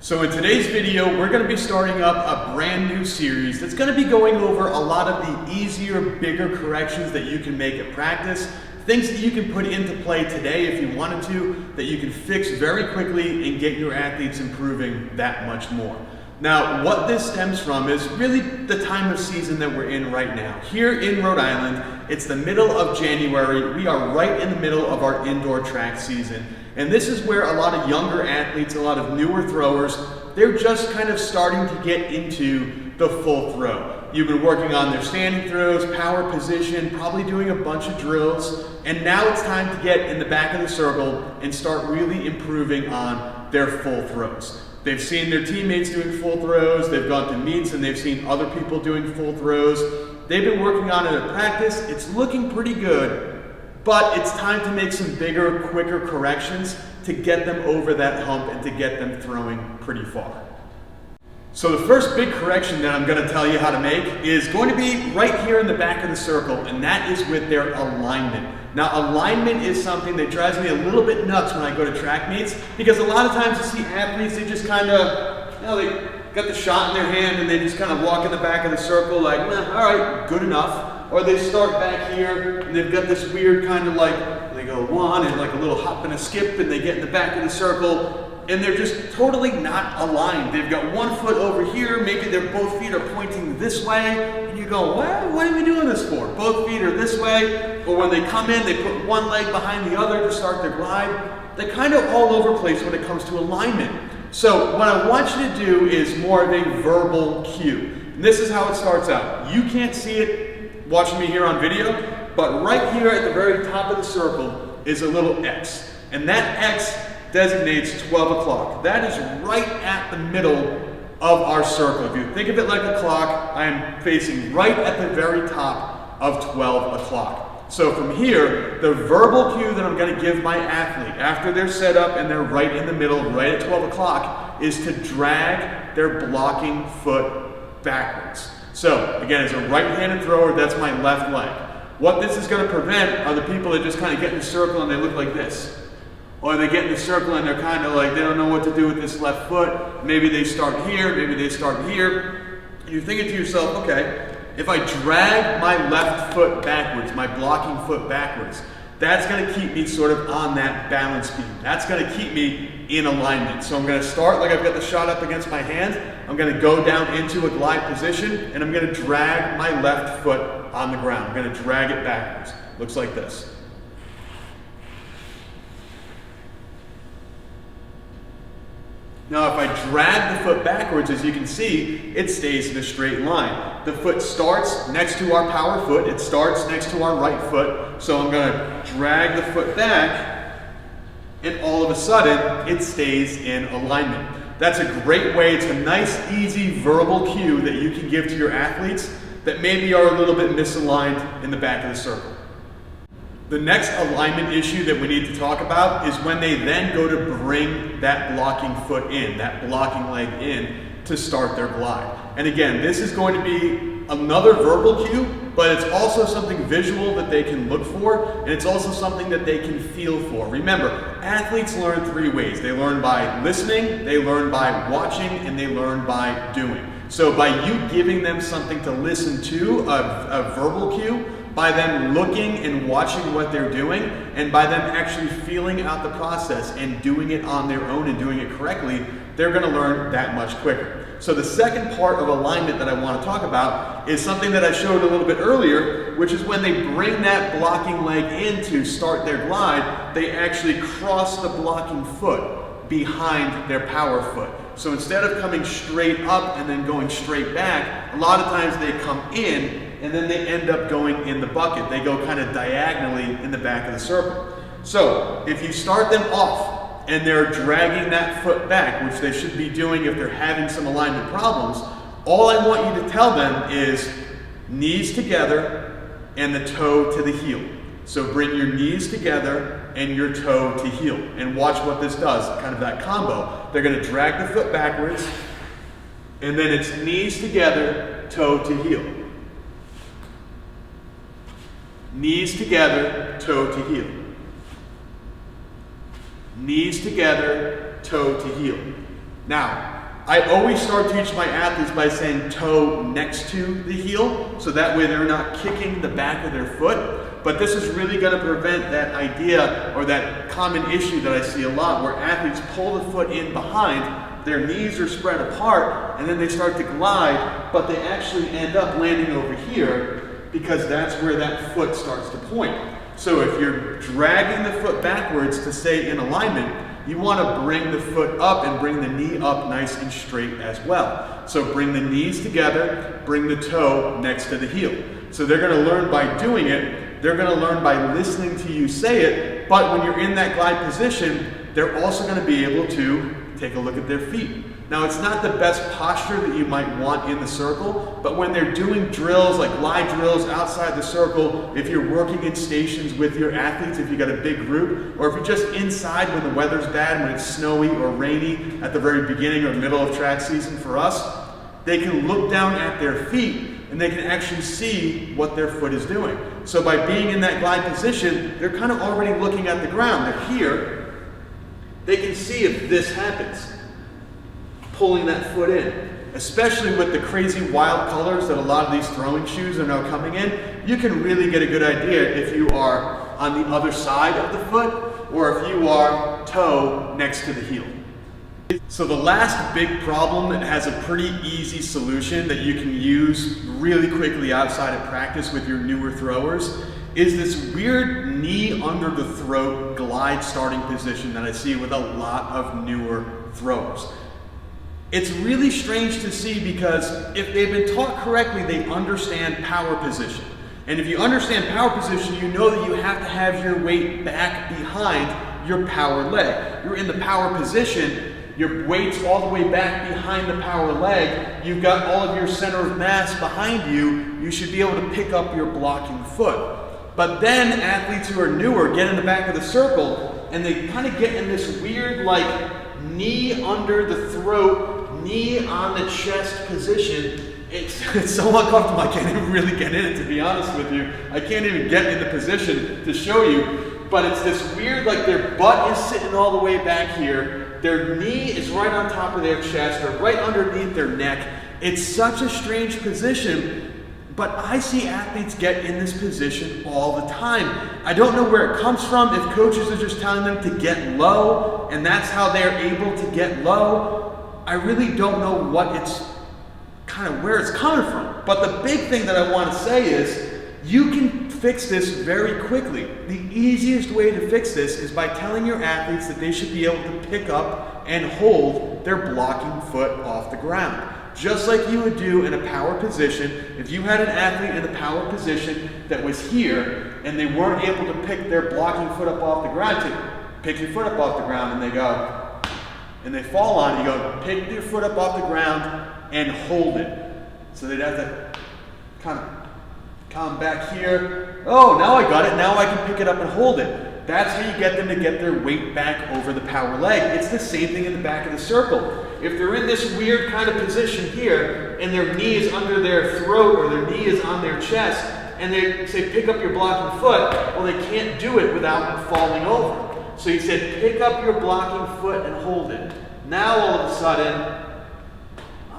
So in today's video, we're going to be starting up a brand new series that's going to be going over a lot of the easier, bigger corrections that you can make at practice, things that you can put into play today if you wanted to, that you can fix very quickly and get your athletes improving that much more. Now, what this stems from is really the time of season that we're in right now. Here in Rhode Island, it's the middle of January. We are right in the middle of our indoor track season. And this is where a lot of younger athletes, a lot of newer throwers, they're just kind of starting to get into the full throw. You've been working on their standing throws, power position, probably doing a bunch of drills, and now it's time to get in the back of the circle and start really improving on their full throws. They've seen their teammates doing full throws, they've gone to meets and they've seen other people doing full throws. They've been working on it at practice, it's looking pretty good, but it's time to make some bigger, quicker corrections to get them over that hump and to get them throwing pretty far. So the first big correction that I'm going to tell you how to make is going to be right here in the back of the circle, and that is with their alignment. Now, alignment is something that drives me a little bit nuts when I go to track meets, because a lot of times you see athletes, they just kind of, they got the shot in their hand and they just kind of walk in the back of the circle like, all right, good enough. Or they start back here and they've got this weird kind of like, they go one and like a little hop and a skip and they get in the back of the circle and they're just totally not aligned. They've got one foot over here, maybe their both feet are pointing this way, and you go, what are we doing this for? Both feet are this way, or when they come in, they put one leg behind the other to start their glide. They're kind of all over the place when it comes to alignment. So what I want you to do is more of a verbal cue. And this is how it starts out. You can't see it watching me here on video, but right here at the very top of the circle is a little X. And that X designates 12 o'clock. That is right at the middle of our circle. If you think of it like a clock, I am facing right at the very top of 12 o'clock. So from here, the verbal cue that I'm going to give my athlete after they're set up and they're right in the middle, right at 12 o'clock, is to drag their blocking foot backwards. So again, as a right-handed thrower, that's my left leg. What this is going to prevent are the people that just kind of get in the circle and they look like this. Or they get in the circle and they're kind of like, they don't know what to do with this left foot. Maybe they start here, maybe they start here. And you're thinking to yourself, okay, if I drag my left foot backwards, my blocking foot backwards, that's going to keep me sort of on that balance beam. That's going to keep me in alignment. So I'm going to start like I've got the shot up against my hand. I'm going to go down into a glide position and I'm going to drag my left foot on the ground. I'm going to drag it backwards. Looks like this. Now, if I drag the foot backwards, as you can see, it stays in a straight line. The foot starts next to our power foot. It starts next to our right foot. So I'm going to drag the foot back, and all of a sudden, it stays in alignment. That's a great way. It's a nice, easy verbal cue that you can give to your athletes that maybe are a little bit misaligned in the back of the circle. The next alignment issue that we need to talk about is when they then go to bring that blocking foot in, that blocking leg in to start their glide. And again, this is going to be another verbal cue, but it's also something visual that they can look for, and it's also something that they can feel for. Remember, athletes learn three ways. They learn by listening, they learn by watching, and they learn by doing. So by you giving them something to listen to, a verbal cue, by them looking and watching what they're doing, and by them actually feeling out the process and doing it on their own and doing it correctly, they're going to learn that much quicker. So the second part of alignment that I want to talk about is something that I showed a little bit earlier, which is when they bring that blocking leg in to start their glide, they actually cross the blocking foot behind their power foot. So instead of coming straight up and then going straight back, a lot of times they come in and then they end up going in the bucket. They go kind of diagonally in the back of the circle. So if you start them off and they're dragging that foot back, which they should be doing if they're having some alignment problems, all I want you to tell them is knees together and the toe to the heel. So bring your knees together and your toe to heel. And watch what this does, kind of that combo. They're going to drag the foot backwards and then it's knees together, toe to heel. Knees together, toe to heel. Knees together, toe to heel. Now, I always start to teach my athletes by saying toe next to the heel, so that way they're not kicking the back of their foot. But this is really going to prevent that idea or that common issue that I see a lot where athletes pull the foot in behind, their knees are spread apart, and then they start to glide, but they actually end up landing over here because that's where that foot starts to point. So if you're dragging the foot backwards to stay in alignment, you want to bring the foot up and bring the knee up nice and straight as well. So bring the knees together, bring the toe next to the heel. So they're going to learn by doing it, they're going to learn by listening to you say it, but when you're in that glide position, they're also going to be able to take a look at their feet. Now, it's not the best posture that you might want in the circle, but when they're doing drills like glide drills outside the circle, if you're working in stations with your athletes, if you got a big group, or if you're just inside when the weather's bad, when it's snowy or rainy at the very beginning or middle of track season for us, they can look down at their feet and they can actually see what their foot is doing. So by being in that glide position, they're kind of already looking at the ground. They're here. They can see if this happens, pulling that foot in. Especially with the crazy wild colors that a lot of these throwing shoes are now coming in, you can really get a good idea if you are on the other side of the foot or if you are toe next to the heel. So the last big problem that has a pretty easy solution that you can use really quickly outside of practice with your newer throwers is this weird knee under the throat glide starting position that I see with a lot of newer throwers. It's really strange to see because if they've been taught correctly, they understand power position. And if you understand power position, you know that you have to have your weight back behind your power leg. You're in the power position, your weight's all the way back behind the power leg, you've got all of your center of mass behind you, you should be able to pick up your blocking foot. But then athletes who are newer get in the back of the circle and they kind of get in this weird like knee under the throat, knee on the chest position. It's so uncomfortable, I can't even really get in it, to be honest with you. I can't even get in the position to show you, but it's this weird, like their butt is sitting all the way back here, their knee is right on top of their chest or right underneath their neck. It's such a strange position, but I see athletes get in this position all the time. I don't know where it comes from, if coaches are just telling them to get low, and that's how they're able to get low. I really don't know what it's where it's coming from. But the big thing that I want to say is you can fix this very quickly. The easiest way to fix this is by telling your athletes that they should be able to pick up and hold their blocking foot off the ground. Just like you would do in a power position. If you had an athlete in a power position that was here and they weren't able to pick their blocking foot up off the ground, to pick your foot up off the ground, and they go, and they fall on it, you go, pick your foot up off the ground and hold it. So they'd have to kind of come back here. Oh, now I got it. Now I can pick it up and hold it. That's how you get them to get their weight back over the power leg. It's the same thing in the back of the circle. If they're in this weird kind of position here and their knee is under their throat or their knee is on their chest and they say pick up your blocking foot, well, they can't do it without falling over. So you said pick up your blocking foot and hold it. Now all of a sudden,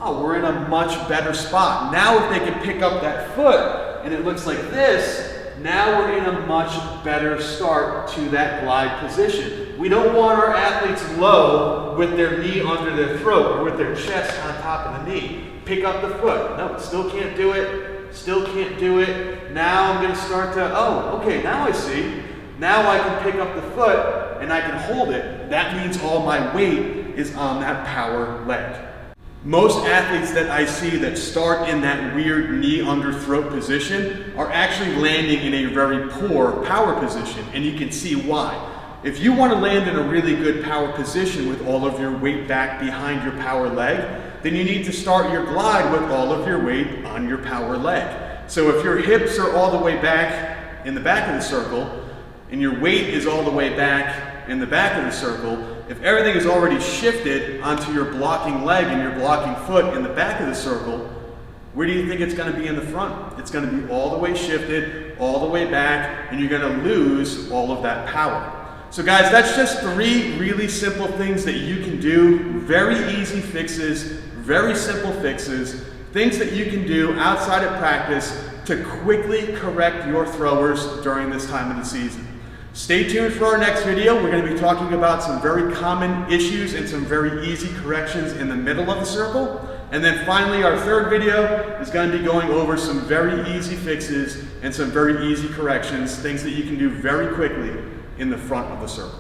oh, we're in a much better spot. Now if they can pick up that foot and it looks like this, now we're in a much better start to that glide position. We don't want our athletes low with their knee under their throat or with their chest on top of the knee. Pick up the foot. No, still can't do it. Still can't do it. Now I'm going to start to, oh, okay, now I see. Now I can pick up the foot and I can hold it. That means all my weight is on that power leg. Most athletes that I see that start in that weird knee under throat position are actually landing in a very poor power position, and you can see why. If you want to land in a really good power position with all of your weight back behind your power leg, then you need to start your glide with all of your weight on your power leg. So if your hips are all the way back in the back of the circle, and your weight is all the way back in the back of the circle, if everything is already shifted onto your blocking leg and your blocking foot in the back of the circle, where do you think it's going to be in the front? It's going to be all the way shifted, all the way back, and you're going to lose all of that power. So guys, that's just 3 really simple things that you can do. Very easy fixes, very simple fixes, things that you can do outside of practice to quickly correct your throwers during this time of the season. Stay tuned for our next video. We're going to be talking about some very common issues and some very easy corrections in the middle of the circle. And then finally, our third video is going to be going over some very easy fixes and some very easy corrections, things that you can do very quickly in the front of the circle.